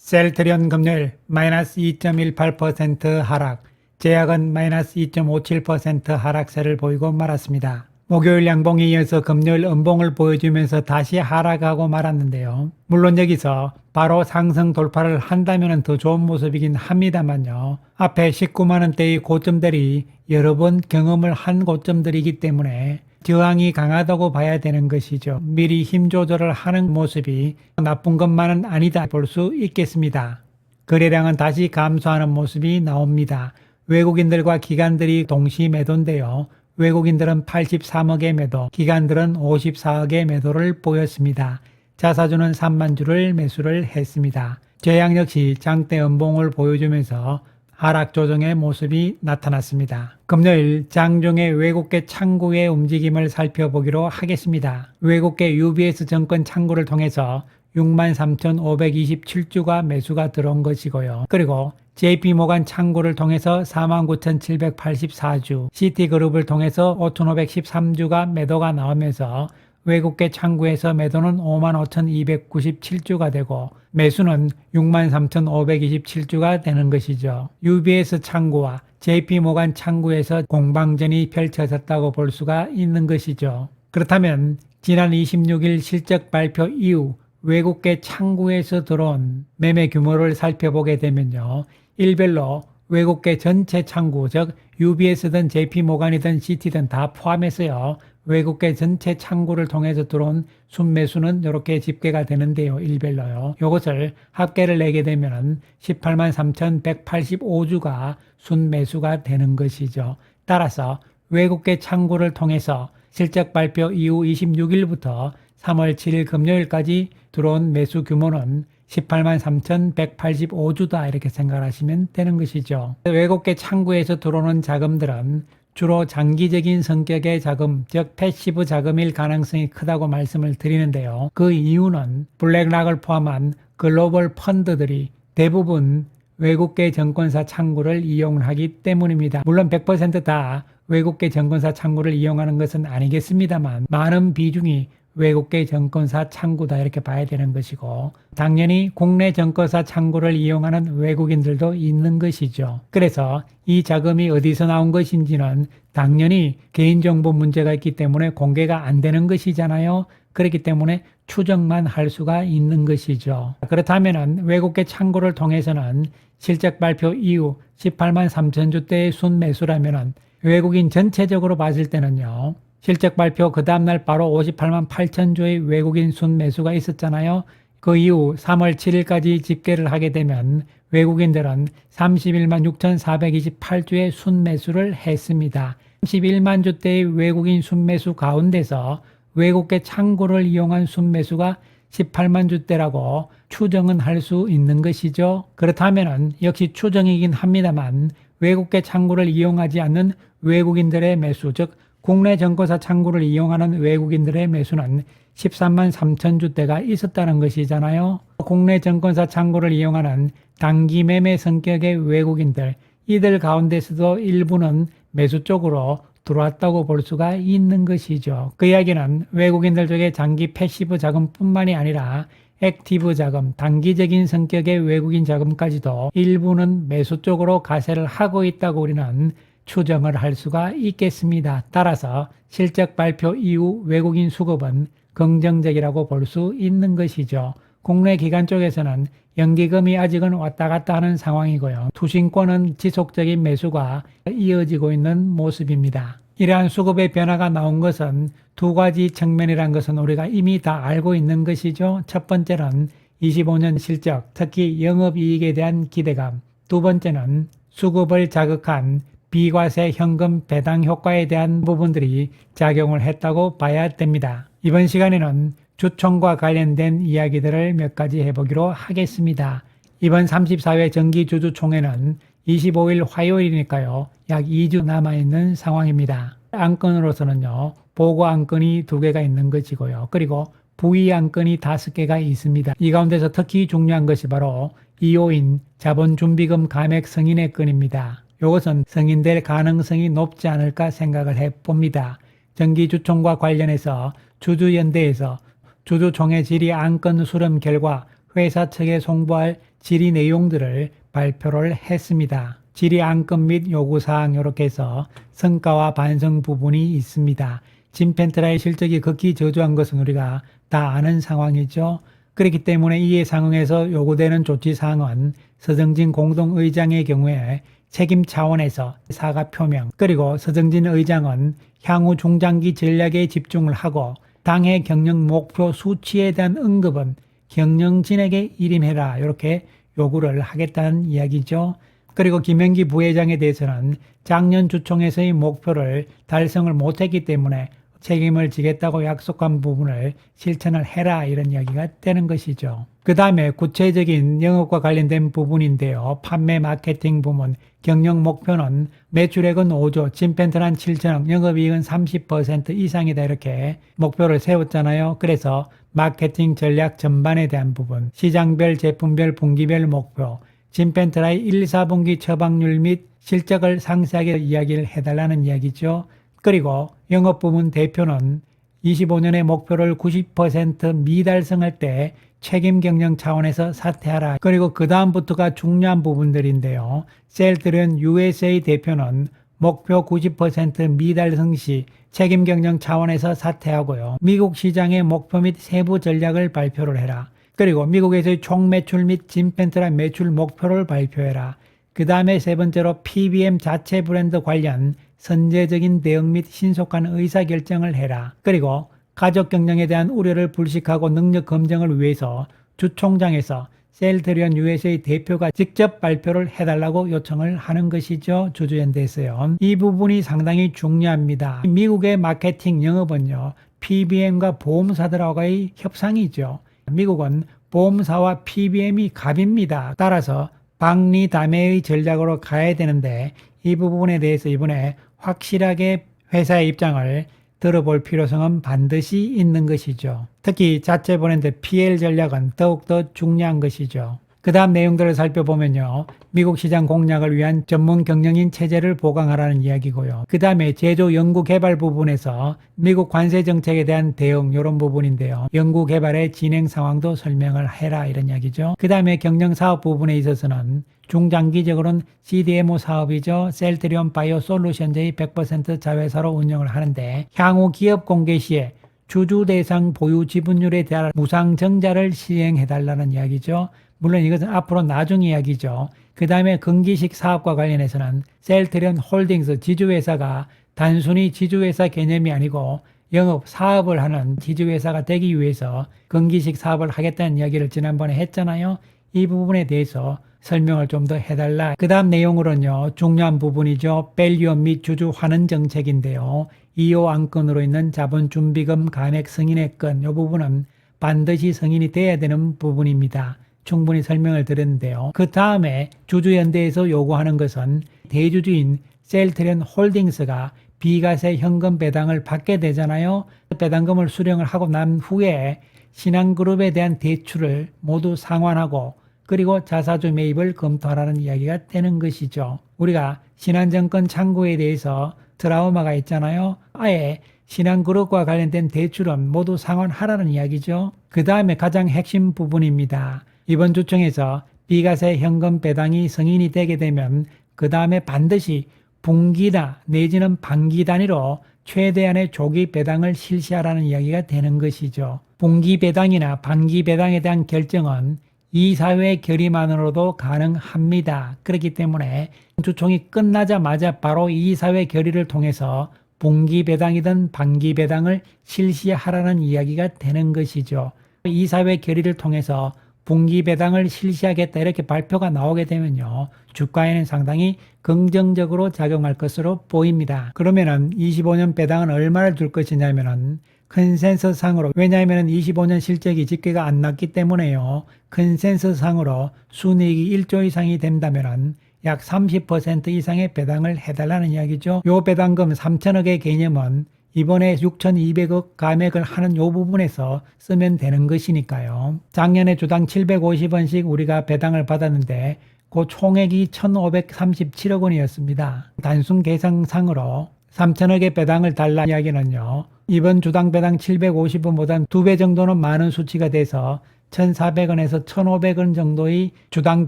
셀트리온 금요일 마이너스 2.18% 하락, 제약은 마이너스 2.57% 하락세를 보이고 말았습니다. 목요일 양봉에 이어서 금요일 음봉을 보여주면서 다시 하락하고 말았는데요. 물론 여기서 바로 상승 돌파를 한다면 더 좋은 모습이긴 합니다만요. 앞에 19만원대의 고점들이 여러 번 경험을 한 고점들이기 때문에 저항이 강하다고 봐야 되는 것이죠. 미리 힘 조절을 하는 모습이 나쁜 것만은 아니다 볼 수 있겠습니다. 거래량은 다시 감소하는 모습이 나옵니다. 외국인들과 기관들이 동시 매도인데요. 외국인들은 83억의 매도, 기관들은 54억의 매도를 보였습니다. 자사주는 3만 주를 매수를 했습니다. 제약 역시 장대 음봉을 보여주면서 하락 조정의 모습이 나타났습니다. 금요일 장중의 외국계 창구의 움직임을 살펴보기로 하겠습니다. 외국계 UBS 정권 창구를 통해서 63,527주가 매수가 들어온 것이고요. 그리고 JP모간 창구를 통해서 49,784주, 시티그룹을 통해서 5,513주가 매도가 나오면서 외국계 창구에서 매도는 55,297주가 되고 매수는 63,527주가 되는 것이죠. UBS 창구와 JP모간 창구에서 공방전이 펼쳐졌다고 볼 수가 있는 것이죠. 그렇다면 지난 26일 실적 발표 이후 외국계 창구에서 들어온 매매 규모를 살펴보게 되면요. 일별로 외국계 전체 창구, 즉 UBS든 JP모간이든 시티든 다 포함해서요. 외국계 전체 창구를 통해서 들어온 순매수는 이렇게 집계가 되는데요. 일별로요. 이것을 합계를 내게 되면 183,185주가 순매수가 되는 것이죠. 따라서 외국계 창구를 통해서 실적 발표 이후 26일부터 3월 7일 금요일까지 들어온 매수 규모는 183,185주다 이렇게 생각하시면 되는 것이죠. 외국계 창구에서 들어오는 자금들은 주로 장기적인 성격의 자금, 즉 패시브 자금일 가능성이 크다고 말씀을 드리는데요. 그 이유는 블랙락을 포함한 글로벌 펀드들이 대부분 외국계 증권사 창구를 이용하기 때문입니다. 물론 100% 외국계 증권사 창구를 이용하는 것은 아니겠습니다만 많은 비중이 외국계 증권사 창구다 이렇게 봐야 되는 것이고 당연히 국내 증권사 창구를 이용하는 외국인들도 있는 것이죠. 그래서 이 자금이 어디서 나온 것인지는 당연히 개인정보 문제가 있기 때문에 공개가 안 되는 것이잖아요. 그렇기 때문에 추정만 할 수가 있는 것이죠. 그렇다면 외국계 창구를 통해서는 실적 발표 이후 18만 3천 주대의 순매수라면 외국인 전체적으로 봤을 때는요. 실적 발표 그 다음날 바로 58만 8천 주의 외국인 순매수가 있었잖아요. 그 이후 3월 7일까지 집계를 하게 되면 외국인들은 31만 6,428주의 순매수를 했습니다. 31만 주대의 외국인 순매수 가운데서 외국계 창구를 이용한 순매수가 18만 주대라고 추정은 할 수 있는 것이죠. 그렇다면 역시 추정이긴 합니다만 외국계 창구를 이용하지 않는 외국인들의 매수, 즉 국내 증권사 창구를 이용하는 외국인들의 매수는 13만 3천 주대가 있었다는 것이잖아요. 국내 증권사 창구를 이용하는 단기 매매 성격의 외국인들, 이들 가운데서도 일부는 매수 쪽으로 들어왔다고 볼 수가 있는 것이죠. 그 이야기는 외국인들 중에 장기 패시브 자금뿐만이 아니라 액티브 자금, 단기적인 성격의 외국인 자금까지도 일부는 매수 쪽으로 가세를 하고 있다고 우리는 추정을 할 수가 있겠습니다. 따라서 실적 발표 이후 외국인 수급은 긍정적이라고 볼 수 있는 것이죠. 국내 기관 쪽에서는 연기금이 아직은 왔다 갔다 하는 상황이고요. 투신권은 지속적인 매수가 이어지고 있는 모습입니다. 이러한 수급의 변화가 나온 것은 두 가지 측면이라는 것은 우리가 이미 다 알고 있는 것이죠. 첫 번째는 25년 실적, 특히 영업이익에 대한 기대감. 두 번째는 수급을 자극한 비과세 현금 배당 효과에 대한 부분들이 작용을 했다고 봐야 됩니다. 이번 시간에는 주총과 관련된 이야기들을 몇 가지 해보기로 하겠습니다. 이번 34회 정기주주총회는 25일 화요일이니까요. 약 2주 남아있는 상황입니다. 안건으로서는요. 보고 안건이 2개가 있는 것이고요. 그리고 부의 안건이 5개가 있습니다. 이 가운데서 특히 중요한 것이 바로 2호인 자본준비금 감액 승인의 건입니다. 이것은 승인될 가능성이 높지 않을까 생각을 해봅니다. 정기주총과 관련해서 주주연대에서 주주총회 질의 안건 수렴 결과 회사 측에 송부할 질의 내용들을 발표를 했습니다. 질의 안건 및 요구사항 이렇게 해서 성과와 반성 부분이 있습니다. 진펜트라의 실적이 극히 저조한 것은 우리가 다 아는 상황이죠. 그렇기 때문에 이에 상응해서 요구되는 조치사항은 서정진 공동의장의 경우에 책임 차원에서 사과 표명, 그리고 서정진 의장은 향후 중장기 전략에 집중을 하고 당의 경영 목표 수치에 대한 언급은 경영진에게 일임해라 이렇게 요구를 하겠다는 이야기죠. 그리고 김영기 부회장에 대해서는 작년 주총에서의 목표를 달성을 못했기 때문에 책임을 지겠다고 약속한 부분을 실천을 해라 이런 이야기가 되는 것이죠. 그 다음에 구체적인 영업과 관련된 부분인데요. 판매 마케팅 부문 경영 목표는 매출액은 5조, 진펜트는 7천억, 영업이익은 30% 이상이다 이렇게 목표를 세웠잖아요. 그래서 마케팅 전략 전반에 대한 부분, 시장별, 제품별, 분기별 목표, 진펜트라의 1, 4분기 처방률 및 실적을 상세하게 이야기를 해달라는 이야기죠. 그리고 영업 부문 대표는 25년의 목표를 90% 미달성할 때 책임 경영 차원에서 사퇴하라. 그리고 그 다음부터가 중요한 부분들인데요. 셀트리온 USA 대표는 목표 90% 미달성 시 책임 경영 차원에서 사퇴하고요. 미국 시장의 목표 및 세부 전략을 발표를 해라. 그리고 미국에서의 총 매출 및 진펜트라 매출 목표를 발표해라. 그 다음에 세 번째로 PBM 자체 브랜드 관련 선제적인 대응 및 신속한 의사결정을 해라. 그리고 가족 경영에 대한 우려를 불식하고 능력 검증을 위해서 주총장에서 셀트리온 USA 대표가 직접 발표를 해달라고 요청을 하는 것이죠. 주주연대에서요. 이 부분이 상당히 중요합니다. 미국의 마케팅 영업은요. PBM과 보험사들하고의 협상이죠. 미국은 보험사와 PBM이 갑입니다. 따라서 박리다매의 전략으로 가야 되는데 이 부분에 대해서 이번에 확실하게 회사의 입장을 들어볼 필요성은 반드시 있는 것이죠. 특히 자체 브랜드 PL 전략은 더욱더 중요한 것이죠. 그 다음 내용들을 살펴보면요. 미국 시장 공략을 위한 전문 경영인 체제를 보강하라는 이야기고요. 그 다음에 제조 연구개발 부분에서 미국 관세 정책에 대한 대응 이런 부분인데요. 연구개발의 진행 상황도 설명을 해라 이런 이야기죠. 그 다음에 경영사업 부분에 있어서는 중장기적으로는 CDMO 사업이죠. 셀트리온 바이오 솔루션즈의 100% 자회사로 운영을 하는데 향후 기업 공개 시에 주주 대상 보유 지분율에 대한 무상증자를 시행해달라는 이야기죠. 물론 이것은 앞으로 나중 이야기죠. 그 다음에 건기식 사업과 관련해서는 셀트리온 홀딩스 지주회사가 단순히 지주회사 개념이 아니고 영업 사업을 하는 지주회사가 되기 위해서 건기식 사업을 하겠다는 이야기를 지난번에 했잖아요. 이 부분에 대해서 설명을 좀 더 해달라. 그 다음 내용으로는요. 중요한 부분이죠. 밸류업 및 주주 환원 정책인데요. 2호 안건으로 있는 자본준비금 감액 승인의 건, 이 부분은 반드시 승인이 돼야 되는 부분입니다. 충분히 설명을 드렸는데요. 그 다음에 주주연대에서 요구하는 것은 대주주인 셀트리온 홀딩스가 비과세 현금 배당을 받게 되잖아요. 배당금을 수령을 하고 난 후에 신한그룹에 대한 대출을 모두 상환하고 그리고 자사주 매입을 검토하라는 이야기가 되는 것이죠. 우리가 신한증권 창구에 대해서 트라우마가 있잖아요. 아예 신한그룹과 관련된 대출은 모두 상환하라는 이야기죠. 그 다음에 가장 핵심 부분입니다. 이번 주총에서 비과세 현금 배당이 승인이 되게 되면 그 다음에 반드시 분기나 내지는 반기 단위로 최대한의 조기 배당을 실시하라는 이야기가 되는 것이죠. 분기 배당이나 반기 배당에 대한 결정은 이사회 결의만으로도 가능합니다. 그렇기 때문에 주총이 끝나자마자 바로 이사회 결의를 통해서 분기 배당이든 반기 배당을 실시하라는 이야기가 되는 것이죠. 이사회 결의를 통해서 분기 배당을 실시하겠다 이렇게 발표가 나오게 되면요. 주가에는 상당히 긍정적으로 작용할 것으로 보입니다. 그러면은 25년 배당은 얼마를 줄 것이냐면은 컨센서스상으로, 왜냐하면 25년 실적이 집계가 안 났기 때문에요. 컨센서스상으로 순이익이 1조 이상이 된다면 약 30% 이상의 배당을 해달라는 이야기죠. 요 배당금 3천억의 개념은 이번에 6,200억 감액을 하는 요 부분에서 쓰면 되는 것이니까요. 작년에 주당 750원씩 우리가 배당을 받았는데 그 총액이 1,537억 원이었습니다. 단순 계산상으로 3천억의 배당을 달라 이야기는요. 이번 주당 배당 750원보단 2배 정도는 많은 수치가 돼서 1,400원에서 1,500원 정도의 주당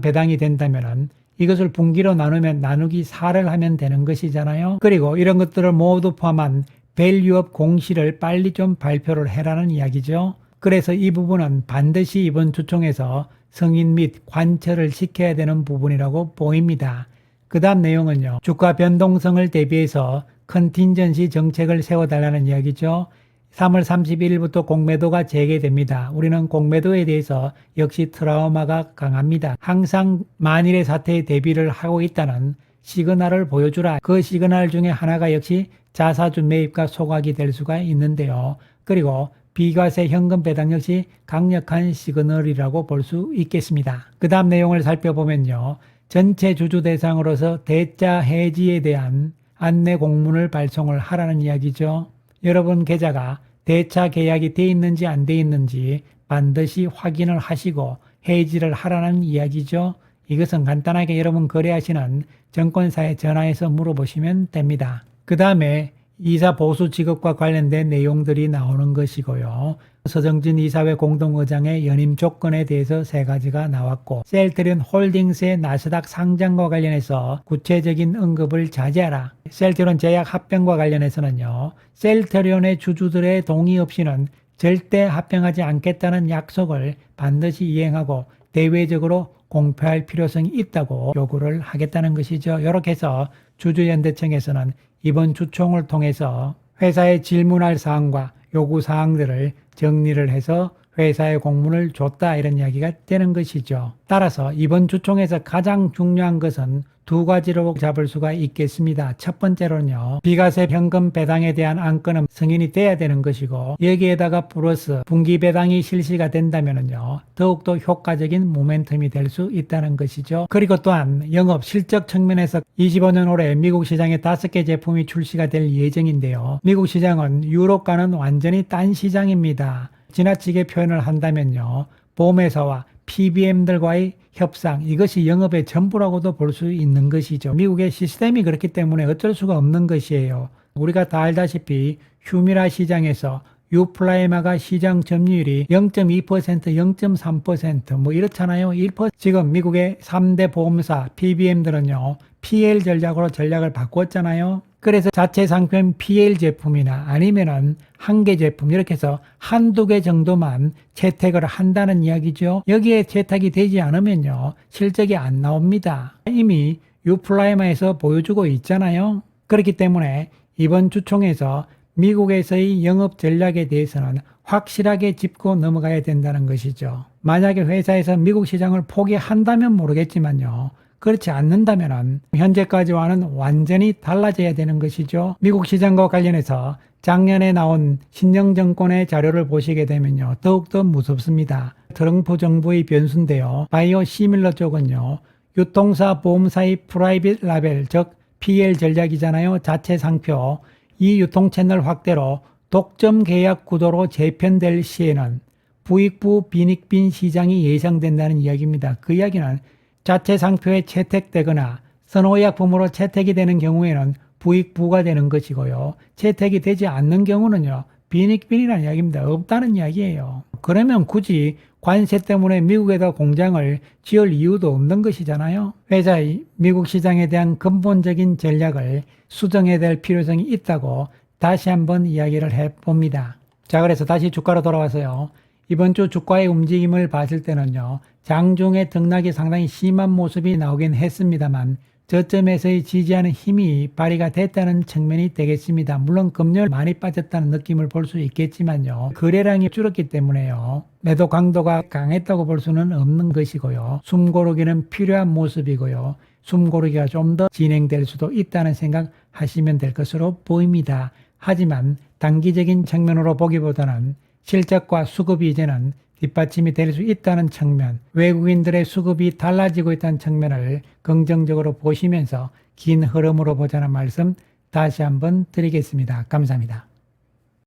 배당이 된다면은 이것을 분기로 나누면 나누기 4를 하면 되는 것이잖아요. 그리고 이런 것들을 모두 포함한 밸류업 공시를 빨리 좀 발표를 해라는 이야기죠. 그래서 이 부분은 반드시 이번 주총에서 승인 및 관철을 시켜야 되는 부분이라고 보입니다. 그 다음 내용은요. 주가 변동성을 대비해서 컨틴전시 정책을 세워달라는 이야기죠. 3월 31일부터 공매도가 재개됩니다. 우리는 공매도에 대해서 역시 트라우마가 강합니다. 항상 만일의 사태에 대비를 하고 있다는 시그널을 보여주라. 그 시그널 중에 하나가 역시 자사주 매입과 소각이 될 수가 있는데요. 그리고 비과세 현금 배당 역시 강력한 시그널이라고 볼 수 있겠습니다. 그 다음 내용을 살펴보면요. 전체 주주 대상으로서 대자 해지에 대한 안내 공문을 발송을 하라는 이야기죠. 여러분 계좌가 대차 계약이 돼 있는지 안 돼 있는지 반드시 확인을 하시고 해지를 하라는 이야기죠. 이것은 간단하게 여러분 거래하시는 증권사에 전화해서 물어보시면 됩니다. 그 다음에 이사 보수 지급과 관련된 내용들이 나오는 것이고요. 서정진 이사회 공동의장의 연임 조건에 대해서 3가지가 나왔고, 셀트리온 홀딩스의 나스닥 상장과 관련해서 구체적인 언급을 자제하라. 셀트리온 제약 합병과 관련해서는요, 셀트리온의 주주들의 동의 없이는 절대 합병하지 않겠다는 약속을 반드시 이행하고 대외적으로 공표할 필요성이 있다고 요구를 하겠다는 것이죠. 이렇게 해서 주주연대청에서는 이번 주총을 통해서 회사에 질문할 사항과 요구 사항들을 정리를 해서 회사에 공문을 줬다, 이런 이야기가 되는 것이죠. 따라서 이번 주총에서 가장 중요한 것은 2가지로 잡을 수가 있겠습니다. 첫 번째로는요, 비과세 현금 배당에 대한 안건은 승인이 돼야 되는 것이고, 여기에다가 플러스 분기 배당이 실시가 된다면은요, 더욱더 효과적인 모멘텀이 될 수 있다는 것이죠. 그리고 또한 영업 실적 측면에서 25년 올해 미국 시장에 5개 제품이 출시가 될 예정인데요. 미국 시장은 유럽과는 완전히 딴 시장입니다. 지나치게 표현을 한다면요, 보험회사와 PBM들과의 협상, 이것이 영업의 전부라고도 볼 수 있는 것이죠. 미국의 시스템이 그렇기 때문에 어쩔 수가 없는 것이에요. 우리가 다 알다시피 휴미라 시장에서 유플라이마가 시장 점유율이 0.2%, 0.3% 뭐 이렇잖아요. 1%. 지금 미국의 3대 보험사 PBM들은요, PL 전략으로 전략을 바꿨잖아요. 그래서 자체 상품 PL 제품이나 아니면은 한 개 제품 이렇게 해서 한두 개 정도만 채택을 한다는 이야기죠. 여기에 채택이 되지 않으면요, 실적이 안 나옵니다. 이미 유플라이마에서 보여주고 있잖아요. 그렇기 때문에 이번 주총에서 미국에서의 영업 전략에 대해서는 확실하게 짚고 넘어가야 된다는 것이죠. 만약에 회사에서 미국 시장을 포기한다면 모르겠지만요, 그렇지 않는다면 현재까지와는 완전히 달라져야 되는 것이죠. 미국 시장과 관련해서 작년에 나온 신영증권의 자료를 보시게 되면요, 더욱더 무섭습니다. 트럼프 정부의 변수인데요. 바이오 시밀러 쪽은요, 유통사 보험사의 프라이빗 라벨, 즉 PL 전략이잖아요. 자체 상표. 이 유통 채널 확대로 독점 계약 구도로 재편될 시에는 부익부 빈익빈 시장이 예상된다는 이야기입니다. 그 이야기는 자체 상표에 채택되거나 선호의약품으로 채택이 되는 경우에는 부익부가 되는 것이고요. 채택이 되지 않는 경우는요, 빈익빈이라는 이야기입니다. 없다는 이야기예요. 그러면 굳이 관세 때문에 미국에다 공장을 지을 이유도 없는 것이잖아요. 회사의 미국 시장에 대한 근본적인 전략을 수정해야 될 필요성이 있다고 다시 한번 이야기를 해봅니다. 자, 그래서 다시 주가로 돌아와서요, 이번 주 주가의 움직임을 봤을 때는요, 장중에 등락이 상당히 심한 모습이 나오긴 했습니다만 저점에서의 지지하는 힘이 발휘가 됐다는 측면이 되겠습니다. 물론 금요일 많이 빠졌다는 느낌을 볼 수 있겠지만요, 거래량이 줄었기 때문에요, 매도 강도가 강했다고 볼 수는 없는 것이고요. 숨고르기는 필요한 모습이고요. 숨고르기가 좀 더 진행될 수도 있다는 생각 하시면 될 것으로 보입니다. 하지만 단기적인 측면으로 보기보다는 실적과 수급이 이제는 뒷받침이 될 수 있다는 측면, 외국인들의 수급이 달라지고 있다는 측면을 긍정적으로 보시면서 긴 흐름으로 보자는 말씀 다시 한번 드리겠습니다. 감사합니다.